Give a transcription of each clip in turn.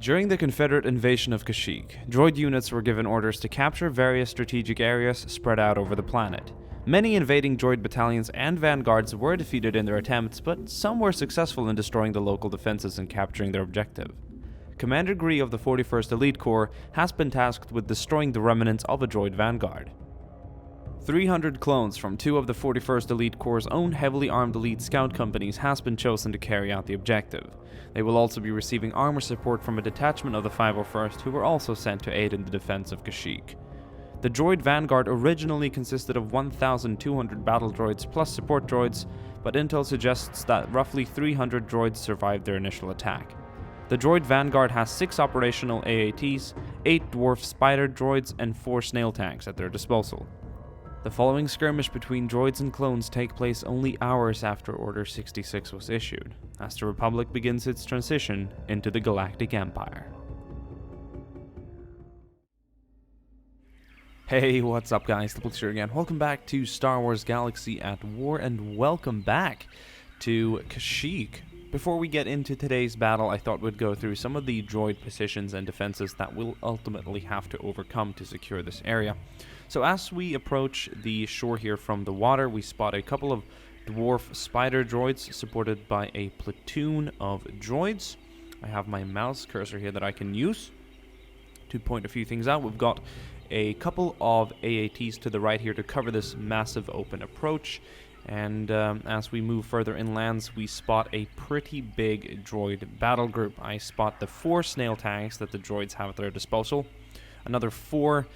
During the Confederate invasion of Kashyyyk, droid units were given orders to capture various strategic areas spread out over the planet. Many invading droid battalions and vanguards were defeated in their attempts, but some were successful in destroying the local defenses and capturing their objective. Commander Gree of the 41st Elite Corps has been tasked with destroying the remnants of a droid vanguard. 300 clones from two of the 41st Elite Corps' own heavily armed elite scout companies has been chosen to carry out the objective. They will also be receiving armor support from a detachment of the 501st who were also sent to aid in the defense of Kashyyyk. The droid vanguard originally consisted of 1,200 battle droids plus support droids, but intel suggests that roughly 300 droids survived their initial attack. The droid vanguard has 6 operational AATs, 8 dwarf spider droids, and 4 snail tanks at their disposal. The following skirmish between droids and clones take place only hours after Order 66 was issued, as the Republic begins its transition into the Galactic Empire. Hey, what's up guys, DiplexHeated here again. Welcome back to Star Wars Galaxy at War, and welcome back to Kashyyyk. Before we get into today's battle, I thought we'd go through some of the droid positions and defenses that we'll ultimately have to overcome to secure this area. So as we approach the shore here from the water, we spot a couple of dwarf spider droids supported by a platoon of droids. I have my mouse cursor here that I can use to point a few things out. We've got a couple of AATs to the right here to cover this massive open approach. And as we move further inland, we spot a pretty big droid battle group. I spot the 4 snail tanks that the droids have at their disposal, another 4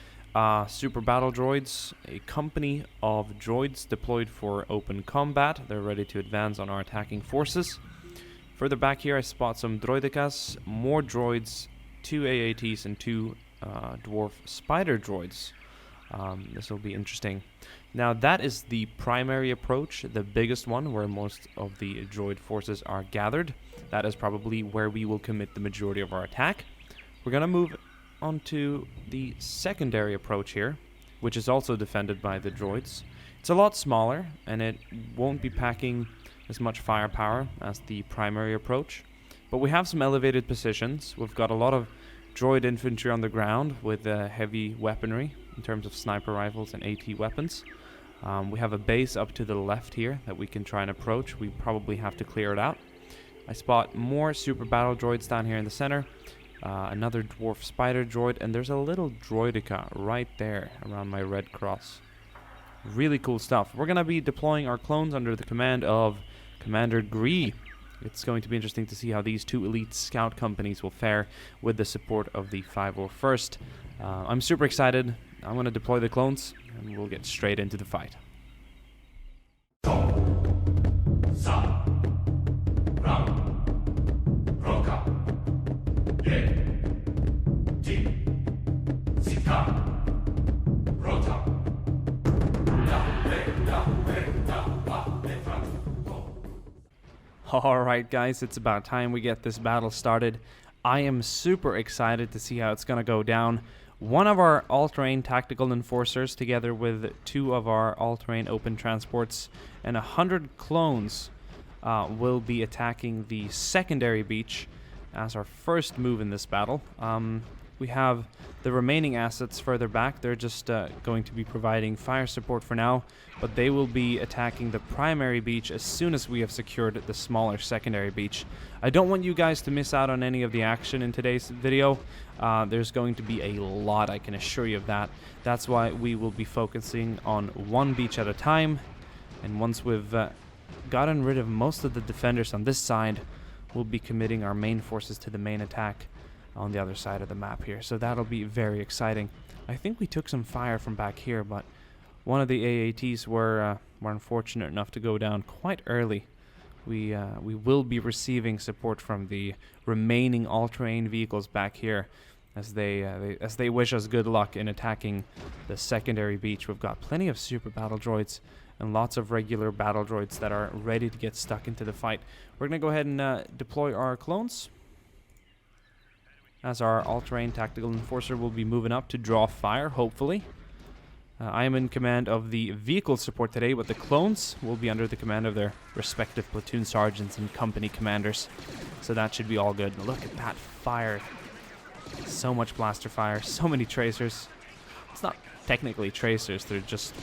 super battle droids, a company of droids deployed for open combat. They're ready to advance on our attacking forces. Further back here I spot some droidekas, more droids, 2 AATs and 2 dwarf spider droids. This will be interesting. Now that is the primary approach, the biggest one where most of the droid forces are gathered. That is probably where we will commit the majority of our attack. We're going to move onto the secondary approach here, which is also defended by the droids. It's a lot smaller and it won't be packing as much firepower as the primary approach, but we have some elevated positions. We've got a lot of droid infantry on the ground with heavy weaponry in terms of sniper rifles and AT weapons. We have a base up to the left here that we can try and approach. We probably have to clear it out. I spot more super battle droids down here in the center, another dwarf spider droid, and there's a little droideka right there around my red cross. Really cool stuff. We're going to be deploying our clones under the command of Commander Gree. It's going to be interesting to see how these 2 elite scout companies will fare with the support of the 501st. I'm super excited. I'm going to deploy the clones, and we'll get straight into the fight. Alright guys, it's about time we get this battle started. I am super excited to see how it's going to go down. One of our all-terrain tactical enforcers, together with 2 of our all-terrain open transports and 100 clones, will be attacking the secondary beach as our first move in this battle. We have the remaining assets further back. They're just going to be providing fire support for now, but they will be attacking the primary beach as soon as we have secured the smaller secondary beach. I don't want you guys to miss out on any of the action in today's video. There's going to be a lot, I can assure you of that. That's why we will be focusing on one beach at a time, and once we've gotten rid of most of the defenders on this side, we'll be committing our main forces to the main attack on the other side of the map here. So that'll be very exciting. I think we took some fire from back here, but one of the AATs were unfortunate enough to go down quite early. We will be receiving support from the remaining all-terrain vehicles back here as they wish us good luck in attacking the secondary beach. We've got plenty of super battle droids and lots of regular battle droids that are ready to get stuck into the fight. We're going to go ahead and deploy our clones, as our all-terrain tactical enforcer will be moving up to draw fire, hopefully. I am in command of the vehicle support today, but the clones will be under the command of their respective platoon sergeants and company commanders. So that should be all good. Look at that fire So much blaster fire, so many tracers. It's not technically tracers, they're just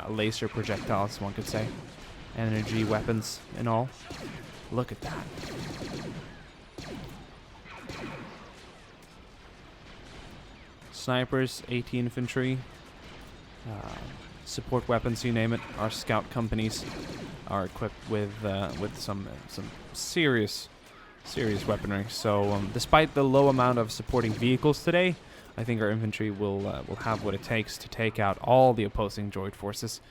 laser projectiles, one could say. Energy weapons and all. Look at that. Snipers, AT infantry, support weapons, you name it. Our scout companies are equipped with some serious weaponry. So despite the low amount of supporting vehicles today, I think our infantry will have what it takes to take out all the opposing droid forces.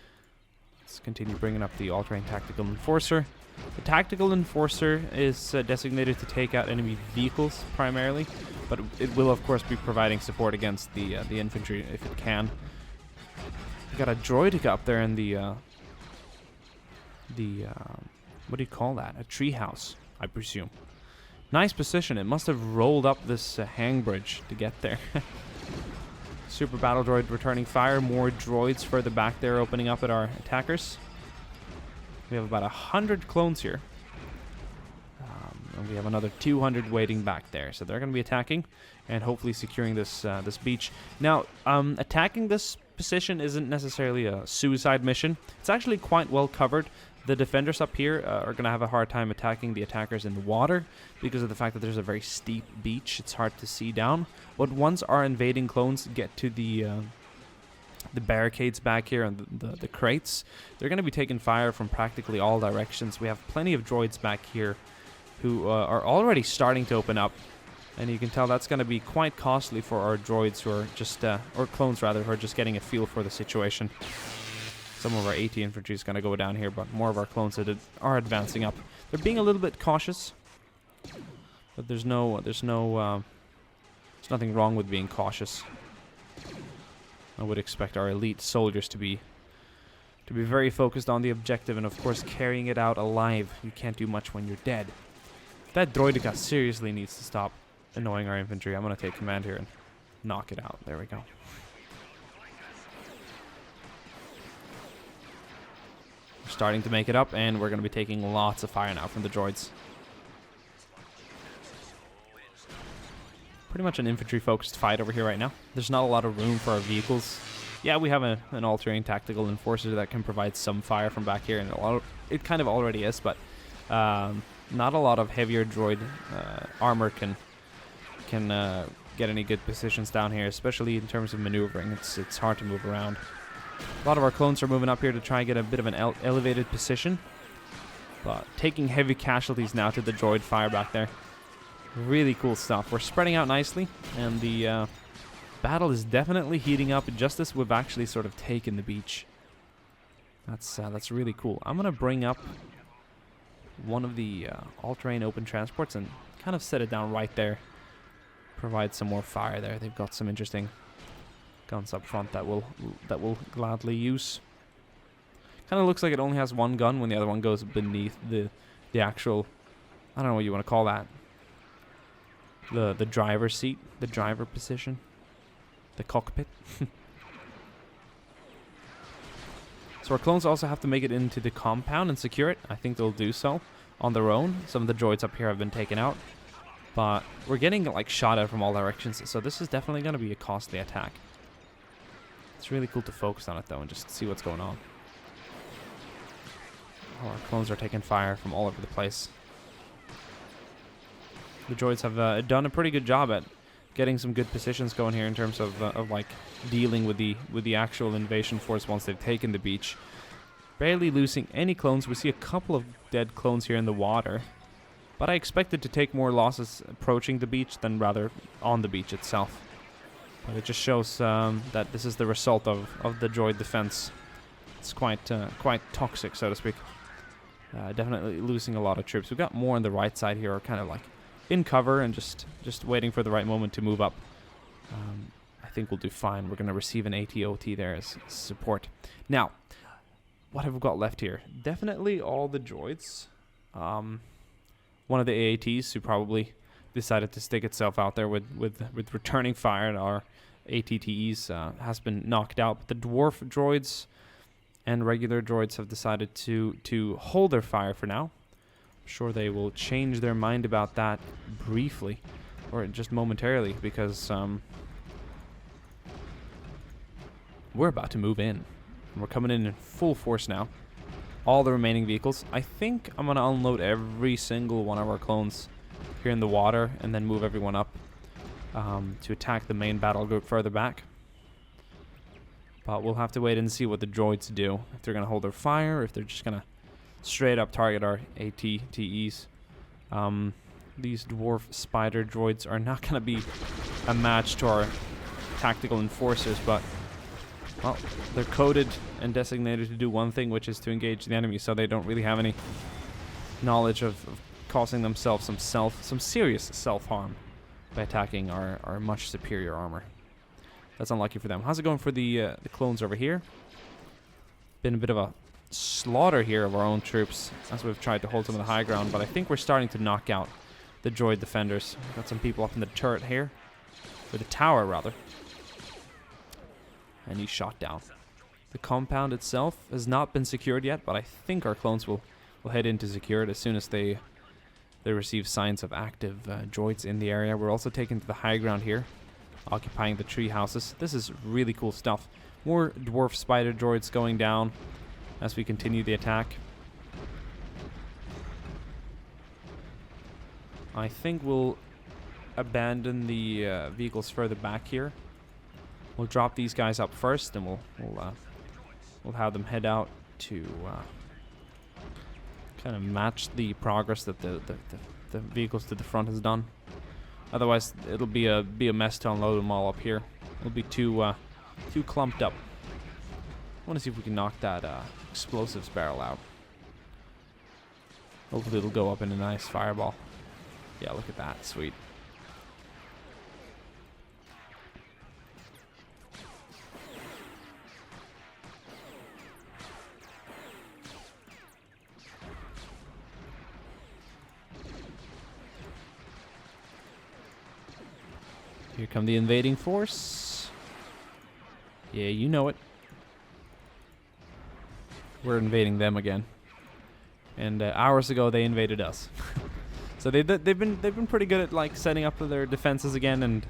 Let's continue bringing up the all-terrain tactical enforcer. The tactical enforcer is designated to take out enemy vehicles primarily, but it will of course be providing support against the infantry if it can. We got a droideka up there in the what do you call that? A treehouse, I presume. Nice position. It must have rolled up this hang bridge to get there. Super battle droid returning fire. More droids further back there opening up at our attackers. We have about 100 clones here. And we have another 200 waiting back there. So they're going to be attacking and hopefully securing this this beach. Now, attacking this position isn't necessarily a suicide mission. It's actually quite well covered. The defenders up here are going to have a hard time attacking the attackers in the water because of the fact that there's a very steep beach. It's hard to see down. But once our invading clones get to the barricades back here and the crates, they're going to be taking fire from practically all directions. We have plenty of droids back here who are already starting to open up. And you can tell that's going to be quite costly for our droids who are just, or clones rather, who are just getting a feel for the situation. Some of our AT infantry is going to go down here, but more of our clones that are advancing up. They're being a little bit cautious, but there's nothing wrong with being cautious. I would expect our elite soldiers to be very focused on the objective and of course carrying it out alive. You can't do much when you're dead. That droideka seriously needs to stop annoying our infantry. I'm going to take command here and knock it out. There we go. We're starting to make it up, and we're going to be taking lots of fire now from the droids. Pretty much an infantry-focused fight over here right now. There's not a lot of room for our vehicles. Yeah, we have an all-terrain tactical enforcer that can provide some fire from back here, and it kind of already is, but not a lot of heavier droid armor can get any good positions down here, especially in terms of maneuvering. It's hard to move around. A lot of our clones are moving up here to try and get a bit of an elevated position, but taking heavy casualties now to the droid fire back there. Really cool stuff. We're spreading out nicely, and the battle is definitely heating up just as we've actually sort of taken the beach. That's really cool. I'm gonna bring up one of the all-terrain open transports and kind of set it down right there. Provide some more fire there. They've got some interesting guns up front that we'll gladly use. Kind of looks like it only has one gun when the other one goes beneath the actual, I don't know what you want to call that. The driver's seat, the driver position, the cockpit. So our clones also have to make it into the compound and secure it. I think they'll do so on their own. Some of the droids up here have been taken out, but we're getting like shot at from all directions. So this is definitely going to be a costly attack. It's really cool to focus on it though and just see what's going on. Oh, our clones are taking fire from all over the place. The droids have done a pretty good job at getting some good positions going here in terms of like dealing with the actual invasion force once they've taken the beach. Barely losing any clones. We see a couple of dead clones here in the water, but I expected to take more losses approaching the beach than rather on the beach itself. But it just shows that this is the result of the droid defense. It's quite toxic, so to speak. Definitely losing a lot of troops. We've got more on the right side here, kind of like in cover and just waiting for the right moment to move up. I think we'll do fine. We're going to receive an AT-OT there as support. Now, what have we got left here? Definitely all the droids. One of the AATs who probably decided to stick itself out there with returning fire at our ATTEs has been knocked out. But the dwarf droids and regular droids have decided to hold their fire for now. I'm sure they will change their mind about that briefly. or just momentarily, because we're about to move in. We're coming in full force now. All the remaining vehicles. I think I'm going to unload every single one of our clones here in the water and then move everyone up to attack the main battle group further back. But we'll have to wait and see what the droids do. If they're going to hold their fire, if they're just going to straight up target our AT-TEs. These dwarf spider droids are not going to be a match to our tactical enforcers, but, well, they're coded and designated to do one thing, which is to engage the enemy, so they don't really have any knowledge of causing themselves some serious self-harm by attacking our much superior armor. That's unlucky for them. How's it going for the clones over here? Been a bit of a slaughter here of our own troops as we've tried to hold some of the high ground, but I think we're starting to knock out the droid defenders. Got some people up in the turret here, or the tower rather, and he's shot down. The compound itself has not been secured yet, but I think our clones will head in to secure it as soon as they receive signs of active droids in the area. We're also taking to the high ground here, occupying the tree houses. This is really cool stuff. More dwarf spider droids going down as we continue the attack. I think we'll abandon the vehicles further back here. We'll drop these guys up first, and we'll have them head out to kind of match the progress that the vehicles to the front has done. Otherwise, it'll be a mess to unload them all up here. It'll be too clumped up. I want to see if we can knock that explosives barrel out. Hopefully, it'll go up in a nice fireball. Yeah, look at that. Sweet. Here come the invading force. Yeah, you know it. We're invading them again. And hours ago, they invaded us. So they've been pretty good at like setting up their defenses again and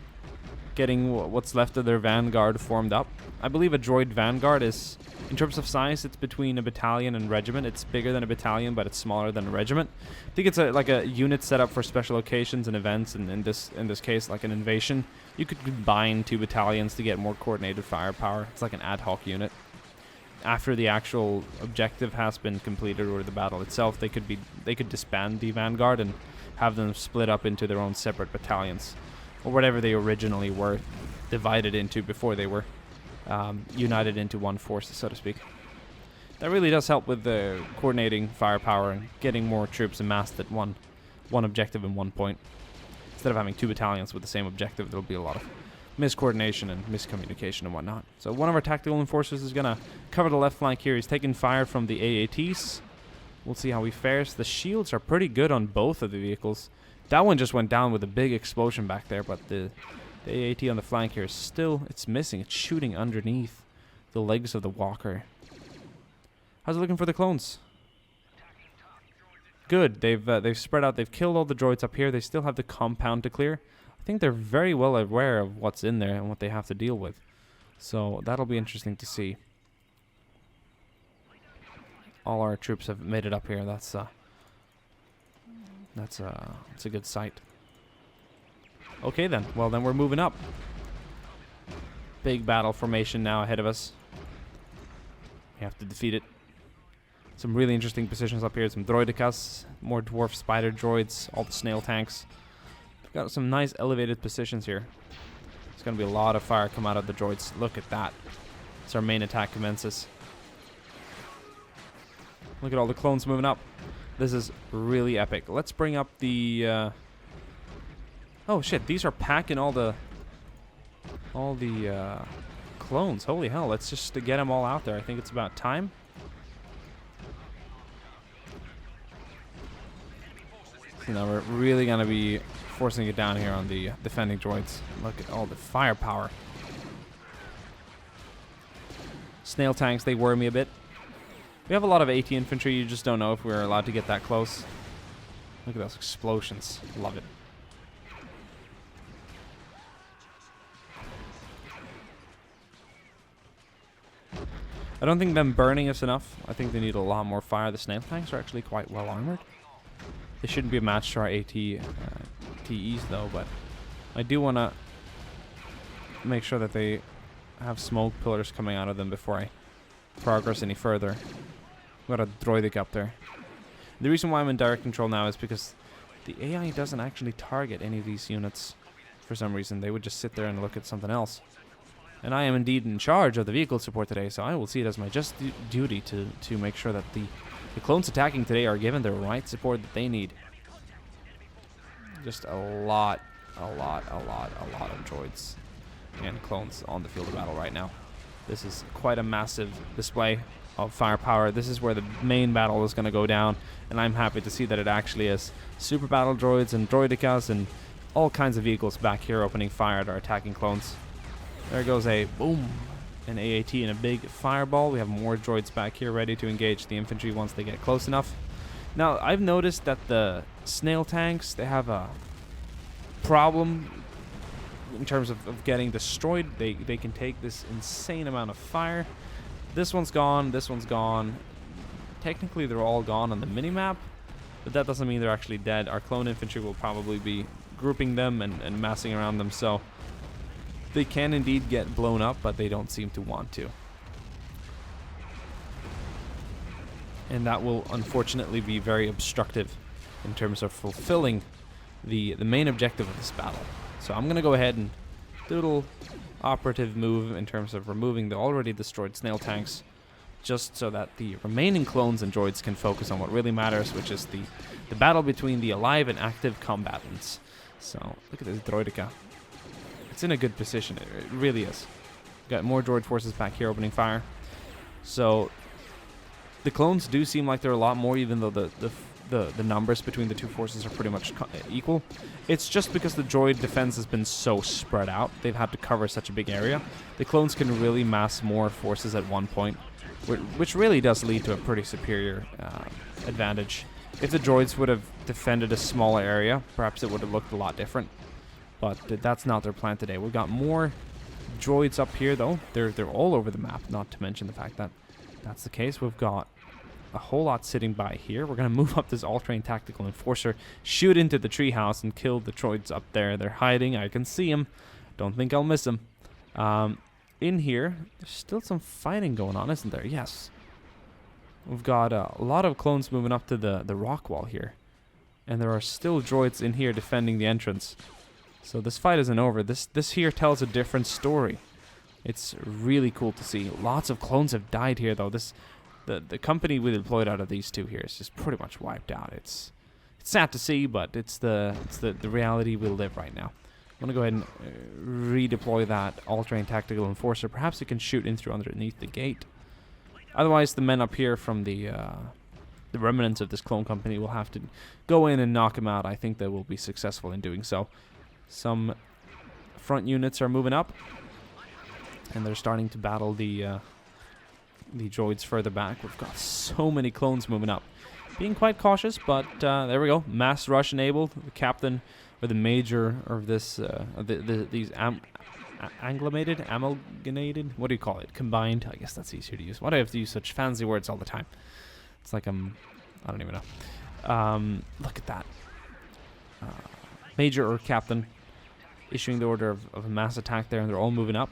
getting what's left of their vanguard formed up. I believe a droid vanguard is, in terms of size, it's between a battalion and regiment. It's bigger than a battalion, but it's smaller than a regiment. I think it's like a unit set up for special occasions and events, and in this case, like an invasion. You could combine 2 battalions to get more coordinated firepower. It's like an ad hoc unit. After the actual objective has been completed, or the battle itself, they could disband the vanguard and have them split up into their own separate battalions, or whatever they originally were divided into before they were united into one force, so to speak. That really does help with the coordinating firepower and getting more troops amassed at one objective in one point. Instead of having 2 battalions with the same objective, there'll be a lot of miscoordination and miscommunication and whatnot. So one of our tactical enforcers is going to cover the left flank here. He's taking fire from the AATs. We'll see how he fares. The shields are pretty good on both of the vehicles. That one just went down with a big explosion back there, but the AAT on the flank here is still, it's missing. It's shooting underneath the legs of the walker. How's it looking for the clones? Good. They've spread out. They've killed all the droids up here. They still have the compound to clear. I think they're very well aware of what's in there and what they have to deal with. So that'll be interesting to see. All our troops have made it up here. That's a good sight. Okay then. Well, then we're moving up. Big battle formation now ahead of us. We have to defeat it. Some really interesting positions up here. Some droidicas, more dwarf spider droids, all the snail tanks. We've got some nice elevated positions here. There's going to be a lot of fire come out of the droids. Look at that. As our main attack commences. Look at all the clones moving up. This is really epic. Let's bring up the... Oh shit, these are packing all the clones. Holy hell, let's just get them all out there. I think it's about time. So now we're really going to be forcing it down here on the defending droids. Look at all the firepower. Snail tanks, they worry me a bit. We have a lot of AT infantry. You just don't know if we're allowed to get that close. Look at those explosions. Love it. I don't think them burning is enough. I think they need a lot more fire. The snail tanks are actually quite well armored. They shouldn't be a match to our AT TEs though, but I do want to make sure that they have smoke pillars coming out of them before I progress any further. Got a droidic up there. The reason why I'm in direct control now is because the AI doesn't actually target any of these units for some reason. They would just sit there and look at something else. And I am indeed in charge of the vehicle support today, so I will see it as my just duty to make sure that the clones attacking today are given the right support that they need. Just a lot of droids and clones on the field of battle right now. This is quite a massive display of firepower. This is where the main battle is going to go down, and I'm happy to see that it actually is super battle droids and droidicas and all kinds of vehicles back here opening fire at our attacking clones. There goes a boom, an AAT and a big fireball. We have more droids back here ready to engage the infantry once they get close enough. Now, I've noticed that the snail tanks, they have a problem in terms of getting destroyed. They can take this insane amount of fire. This one's gone, this one's gone. Technically, they're all gone on the minimap, but that doesn't mean they're actually dead. Our clone infantry will probably be grouping them and massing around them, so they can indeed get blown up, but they don't seem to want to. And that will unfortunately be very obstructive in terms of fulfilling the main objective of this battle. So I'm going to go ahead and do a little operative move in terms of removing the already destroyed snail tanks, just so that the remaining clones and droids can focus on what really matters, which is the battle between the alive and active combatants. So look at this droidica. It's in a good position. It really is. Got more droid forces back here opening fire. So the clones do seem like they're a lot more, even though the numbers between the two forces are pretty much equal. It's just because the droid defense has been so spread out. They've had to cover such a big area. The clones can really mass more forces at one point, which really does lead to a pretty superior advantage. If the droids would have defended a smaller area, perhaps it would have looked a lot different. But that's not their plan today. We've got more droids up here, though. They're all over the map, not to mention the fact that that's the case. We've got a whole lot sitting by here. We're going to move up this all-terrain tactical enforcer, shoot into the treehouse, and kill the droids up there. They're hiding. I can see them. Don't think I'll miss them. In here, there's still some fighting going on, isn't there? Yes. We've got a lot of clones moving up to the rock wall here. And there are still droids in here defending the entrance. So this fight isn't over. This here tells a different story. It's really cool to see. Lots of clones have died here, though. The company we deployed out of these two here is just pretty much wiped out. It's sad to see, but it's the reality we live right now. I'm gonna go ahead and redeploy that all-terrain tactical enforcer. Perhaps it can shoot in through underneath the gate. Otherwise, the men up here from the remnants of this clone company will have to go in and knock him out. I think they will be successful in doing so. Some front units are moving up, and they're starting to battle the droids further back. We've got so many clones moving up. Being quite cautious, but there we go. Mass rush enabled. The captain, or the major of this, these amalgamated, what do you call it? Combined? I guess that's easier to use. Why do I have to use such fancy words all the time? It's like I don't even know. Look at that. Major or captain issuing the order of a mass attack there, and they're all moving up.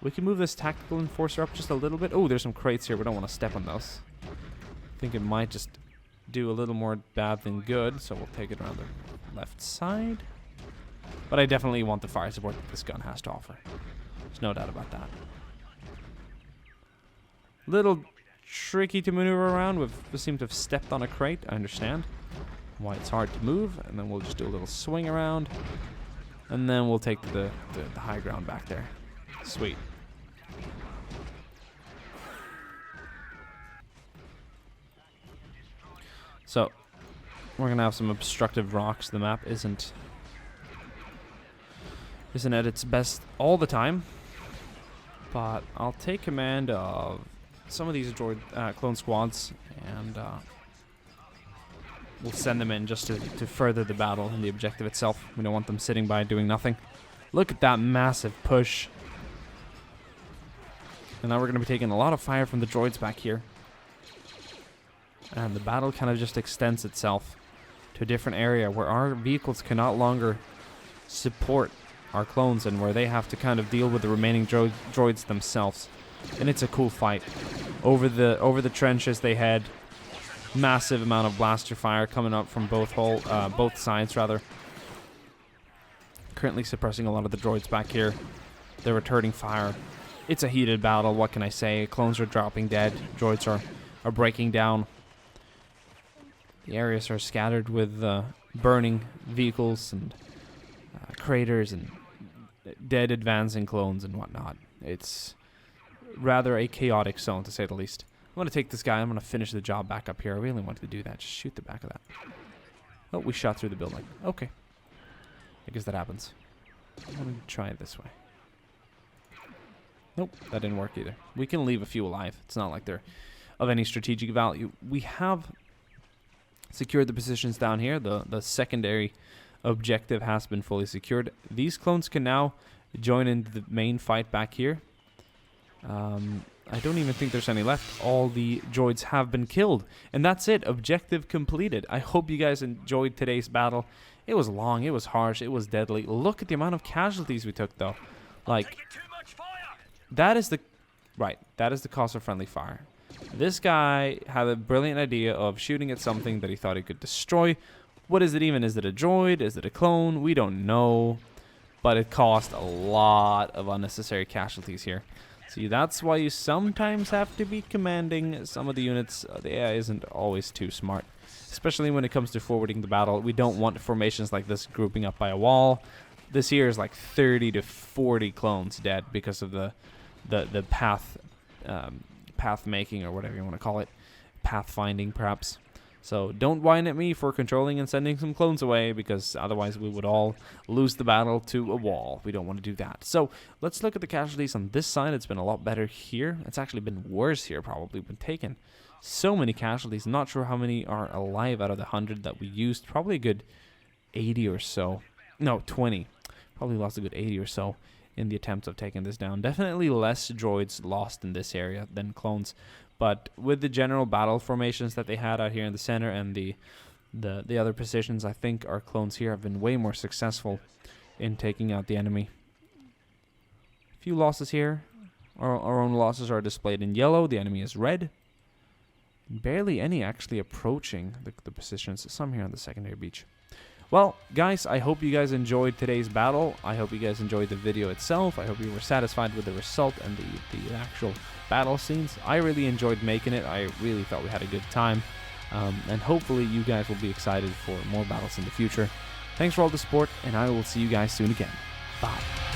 We can move this tactical enforcer up just a little bit. Oh, there's some crates here. We don't want to step on those. I think it might just do a little more bad than good, so we'll take it around the left side. But I definitely want the fire support that this gun has to offer. There's no doubt about that. Little tricky to maneuver around. We seem to have stepped on a crate. I understand why it's hard to move. And then we'll just do a little swing around. And then we'll take the high ground back there. Sweet. So, we're going to have some obstructive rocks. The map isn't at its best all the time. But I'll take command of some of these droid clone squads, and we'll send them in just to further the battle and the objective itself. We don't want them sitting by doing nothing. Look at that massive push. And now we're going to be taking a lot of fire from the droids back here. And the battle kind of just extends itself to a different area where our vehicles can no longer support our clones and where they have to kind of deal with the remaining droids themselves. And it's a cool fight. Over the trenches they had massive amount of blaster fire coming up from both sides rather. Currently suppressing a lot of the droids back here. They're returning fire. It's a heated battle, what can I say? Clones are dropping dead. Droids are breaking down. The areas are scattered with burning vehicles and craters and dead advancing clones and whatnot. It's rather a chaotic zone, to say the least. I'm going to take this guy. I'm going to finish the job back up here. I really wanted to do that. Just shoot the back of that. Oh, we shot through the building. Okay. I guess that happens. I'm going to try it this way. Nope, that didn't work either. We can leave a few alive. It's not like they're of any strategic value. We have secured the positions down here. The secondary objective has been fully secured. These clones can now join into the main fight back here. I don't even think there's any left. All the droids have been killed. And that's it. Objective completed. I hope you guys enjoyed today's battle. It was long. It was harsh. It was deadly. Look at the amount of casualties we took, though. Like, that is the cost of friendly fire. This guy had a brilliant idea of shooting at something that he thought he could destroy. What is it even? Is it a droid? Is it a clone? We don't know. But it cost a lot of unnecessary casualties here. See, that's why you sometimes have to be commanding some of the units. The AI isn't always too smart, especially when it comes to forwarding the battle. We don't want formations like this grouping up by a wall. This here is like 30 to 40 clones dead because of the path making, or whatever you want to call it, path finding perhaps. So don't whine at me for controlling and sending some clones away, because otherwise we would all lose the battle to a wall. We don't want to do that. So let's look at the casualties on this side. It's been a lot better here. It's actually been worse here, probably. Been taken so many casualties. Not sure how many are alive out of the 100 that we used. Probably a good 80 or so. No, 20. Probably lost a good 80 or so in the attempts of taking this down. Definitely less droids lost in this area than clones. But with the general battle formations that they had out here in the center and the other positions, I think our clones here have been way more successful in taking out the enemy. A few losses here. Our own losses are displayed in yellow. The enemy is red. Barely any actually approaching the positions. Some here on the secondary beach. Well, guys, I hope you guys enjoyed today's battle. I hope you guys enjoyed the video itself. I hope you were satisfied with the result and the actual battle scenes. I really enjoyed making it. I really thought we had a good time. And hopefully you guys will be excited for more battles in the future. Thanks for all the support, and I will see you guys soon again. Bye.